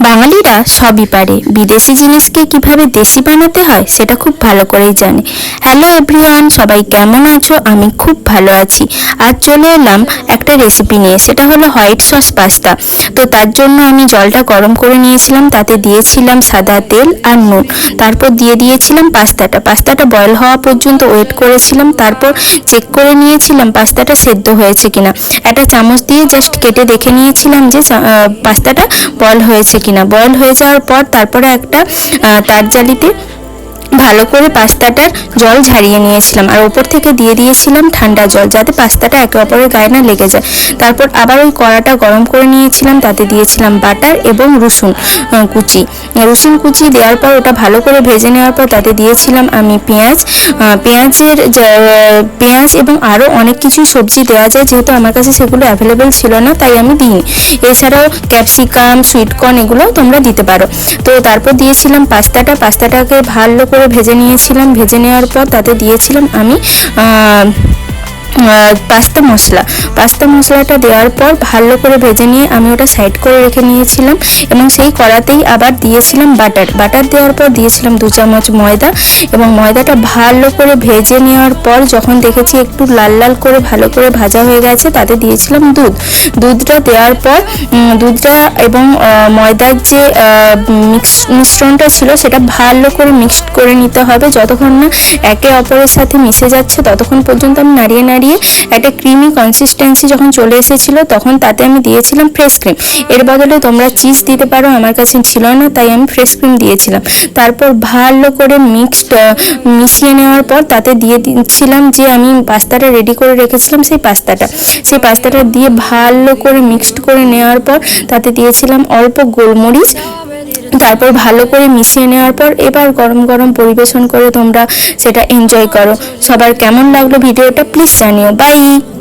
বাঙালিরা সবই পারে, বিদেশি জিনিসকে কিভাবে দেশি বানাতে হয় সেটা খুব ভালো করেই জানে। হ্যালো এভরিওয়ান, সবাই কেমন আছো? আমি খুব ভালো আছি। আজ চলে এলাম একটা রেসিপি নিয়ে, সেটা হলো হোয়াইট সস পাস্তা। তো তার জন্য আমি জলটা গরম করে নিয়েছিলাম, তাতে দিয়েছিলাম সাদা তেল আর নুন, তারপর দিয়ে দিয়েছিলাম পাস্তাটা বয়েল হওয়া পর্যন্ত ওয়েট করেছিলাম। তারপর চেক করে নিয়েছিলাম পাস্তাটা সেদ্ধ হয়েছে কিনা। একটা চামচ দিয়ে জাস্ট কেটে দেখে নিয়েছিলাম যে পাস্তাটা বয়েল হয়েছে কিনা। বয়েল হয়ে যাওয়ার পর তারপরে একটা তার জালিতে ভালো করে পাস্তাটার জল ঝারিয়ে নিয়েছিলাম, আর ওপর থেকে দিয়ে দিয়েছিলাম ঠান্ডা জল, যাতে পাস্তাটা একে অপরের গায়ে না লেগে যায়। তারপর আবার ওই কড়াটা গরম করে নিয়েছিলাম, তাতে দিয়েছিলাম বাটার এবং রসুন কুচি দেওয়ার পর ওটা ভালো করে ভেজে নেওয়ার পর তাতে দিয়েছিলাম আমি পেঁয়াজ এবং আরও অনেক কিছু সবজি দেওয়া যায়, যেহেতু আমার কাছে সেগুলো অ্যাভেলেবেল ছিল না তাই আমি দিইনি। এছাড়াও ক্যাপসিকাম, সুইটকর্ন এগুলোও তোমরা দিতে পারো। তো তারপর দিয়েছিলাম পাস্তাটাকে ভালো করে ভেজে নিয়েছিলাম। ভেজে নেওয়ার পর তাতে দিয়েছিলাম আমি পাস্তা মশলাটা দেওয়ার পর ভালো করে ভেজে নিয়ে আমি ওটা সাইড করে রেখে নিয়েছিলাম, এবং সেই কড়াতেই আবার দিয়েছিলাম বাটার দেওয়ার পর দিয়েছিলাম 2 চামচ ময়দা, এবং ময়দাটা ভালো করে ভেজে নেওয়ার পর যখন দেখেছি একটু লাল লাল করে ভালো করে ভাজা হয়ে গেছে, তাতে দিয়েছিলাম দুধটা দেওয়ার পর দুধটা এবং ময়দার যে মিশ্রণটা ছিল সেটা ভালো করে মিক্সড করে নিতে হবে। যতক্ষণ না একে অপরের সাথে মিশে যাচ্ছে ততক্ষণ পর্যন্ত আমি নাড়িয়ে একটা ক্রিমি কনসিস্টেন্সি যখন চলে এসেছিল তখন তাতে আমি দিয়েছিলাম ফ্রেশ ক্রিম। এর বদলে তোমরা চিজ দিতে পারো, আমার কাছে ছিল না তাই আমি ফ্রেশ ক্রিম দিয়েছিলাম। তারপর ভালো করে মিশিয়ে নেওয়ার পর তাতে দিয়ে দিচ্ছিলাম যে আমি পাস্তাটা রেডি করে রেখেছিলাম, সেই পাস্তাটা দিয়ে ভালো করে মিক্সড করে নেওয়ার পর তাতে দিয়েছিলাম অল্প গোলমরিচ। তারপর ভালো করে মিশিয়ে নেওয়ার পর এবার গরম গরম পরিবেশন করে তোমরা সেটা এনজয় করো। সবার কেমন লাগলো ভিডিওটা প্লিজ জানিও। বাই।